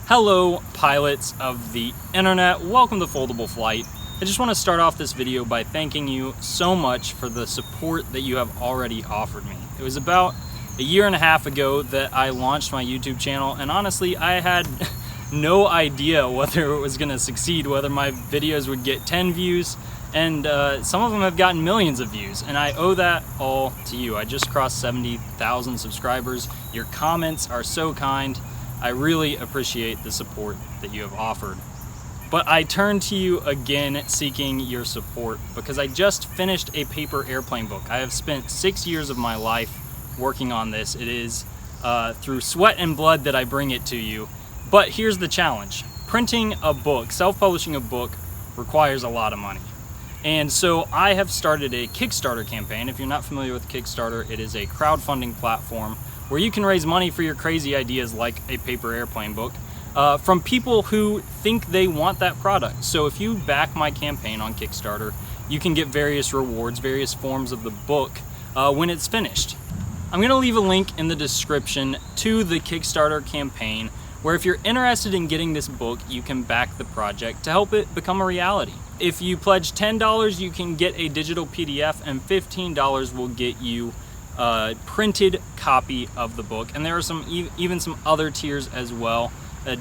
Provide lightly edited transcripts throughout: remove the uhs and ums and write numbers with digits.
Hello, pilots of the internet. Welcome to Foldable Flight. I just want to start off this video by thanking you so much for the support that you have already offered me. It was about a year and a half ago that I launched my YouTube channel, and honestly, I had no idea whether it was going to succeed, whether my videos would get 10 views, and some of them have gotten millions of views, and I owe that all to you. I just crossed 70,000 subscribers. Your comments are so kind. I really appreciate the support that you have offered. But I turn to you again seeking your support because I just finished a paper airplane book. I have spent 6 years of my life working on this. It is through sweat and blood that I bring it to you. But here's the challenge. Printing a book, self-publishing a book, requires a lot of money. And so I have started a Kickstarter campaign. If you're not familiar with Kickstarter, it is a crowdfunding platform where you can raise money for your crazy ideas like a paper airplane book from people who think they want that product. So if you back my campaign on Kickstarter, you can get various rewards, various forms of the book when it's finished. I'm gonna leave a link in the description to the Kickstarter campaign where if you're interested in getting this book, you can back the project to help it become a reality. If you pledge $10, you can get a digital PDF, and $15 will get you a printed copy of the book. And there are even some other tiers as well,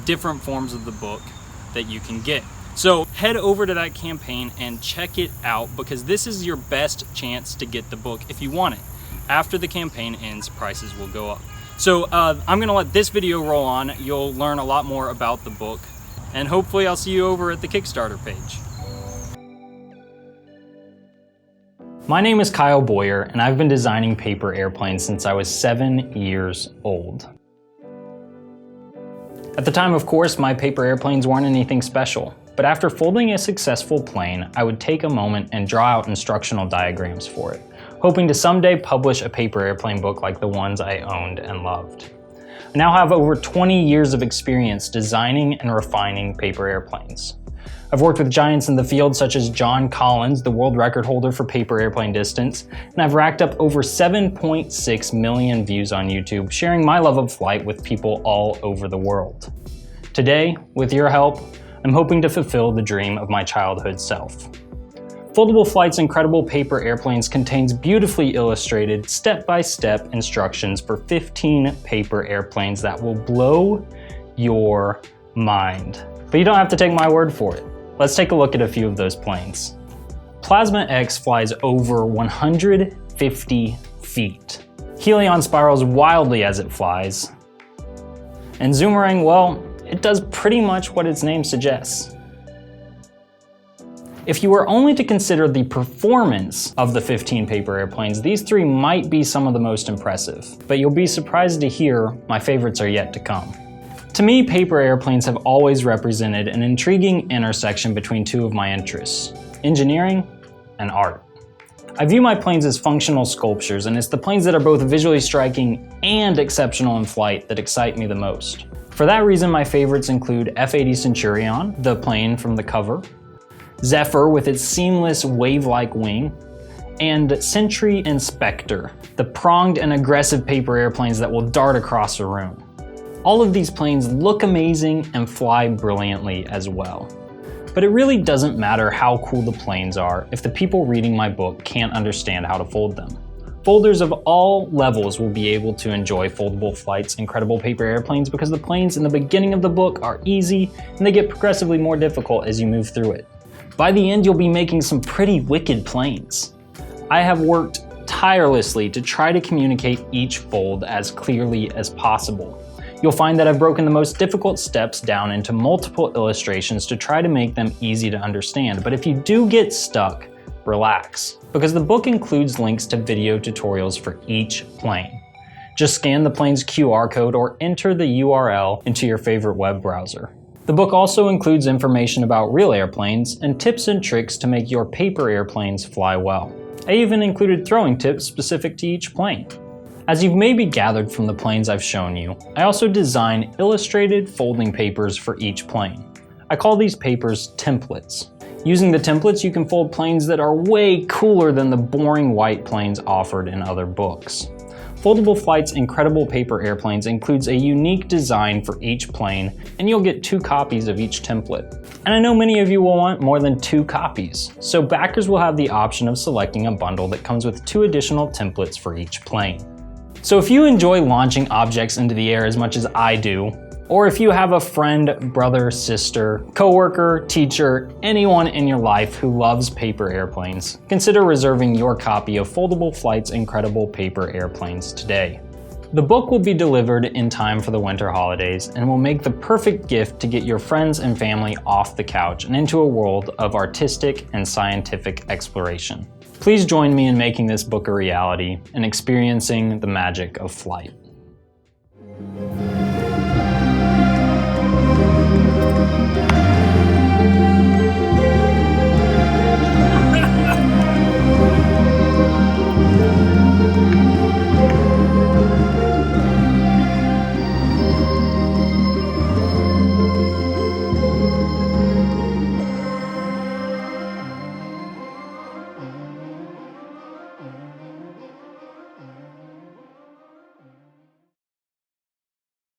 different forms of the book that you can get. So head over to that campaign and check it out because this is your best chance to get the book if you want it. After the campaign ends, prices will go up. So I'm gonna let this video roll on. You'll learn a lot more about the book, and hopefully I'll see you over at the Kickstarter page. My name is Kyle Boyer, and I've been designing paper airplanes since I was 7 years old. At the time, of course, my paper airplanes weren't anything special, but after folding a successful plane, I would take a moment and draw out instructional diagrams for it, hoping to someday publish a paper airplane book like the ones I owned and loved. I now have over 20 years of experience designing and refining paper airplanes. I've worked with giants in the field such as John Collins, the world record holder for paper airplane distance, and I've racked up over 7.6 million views on YouTube, sharing my love of flight with people all over the world. Today, with your help, I'm hoping to fulfill the dream of my childhood self. Foldable Flight's incredible paper airplanes contains beautifully illustrated step-by-step instructions for 15 paper airplanes that will blow your mind. But you don't have to take my word for it. Let's take a look at a few of those planes. Plasma X flies over 150 feet. Helion spirals wildly as it flies. And Zoomerang, well, it does pretty much what its name suggests. If you were only to consider the performance of the 15 paper airplanes, these three might be some of the most impressive. But you'll be surprised to hear my favorites are yet to come. To me, paper airplanes have always represented an intriguing intersection between two of my interests, engineering and art. I view my planes as functional sculptures, and it's the planes that are both visually striking and exceptional in flight that excite me the most. For that reason, my favorites include F-80 Centurion, the plane from the cover, Zephyr with its seamless wave-like wing, and Sentry and Spectre, the pronged and aggressive paper airplanes that will dart across a room. All of these planes look amazing and fly brilliantly as well. But it really doesn't matter how cool the planes are if the people reading my book can't understand how to fold them. Folders of all levels will be able to enjoy Foldable Flight's incredible paper airplanes because the planes in the beginning of the book are easy and they get progressively more difficult as you move through it. By the end, you'll be making some pretty wicked planes. I have worked tirelessly to try to communicate each fold as clearly as possible. You'll find that I've broken the most difficult steps down into multiple illustrations to try to make them easy to understand. But if you do get stuck, relax, because the book includes links to video tutorials for each plane. Just scan the plane's QR code or enter the URL into your favorite web browser. The book also includes information about real airplanes and tips and tricks to make your paper airplanes fly well. I even included throwing tips specific to each plane. As you've maybe gathered from the planes I've shown you, I also design illustrated folding papers for each plane. I call these papers templates. Using the templates, you can fold planes that are way cooler than the boring white planes offered in other books. Foldable Flight's incredible paper airplanes includes a unique design for each plane, and you'll get 2 copies of each template. And I know many of you will want more than 2 copies, so backers will have the option of selecting a bundle that comes with 2 additional templates for each plane. So if you enjoy launching objects into the air as much as I do, or if you have a friend, brother, sister, coworker, teacher, anyone in your life who loves paper airplanes, consider reserving your copy of Foldable Flight's incredible paper airplanes today. The book will be delivered in time for the winter holidays and will make the perfect gift to get your friends and family off the couch and into a world of artistic and scientific exploration. Please join me in making this book a reality and experiencing the magic of flight.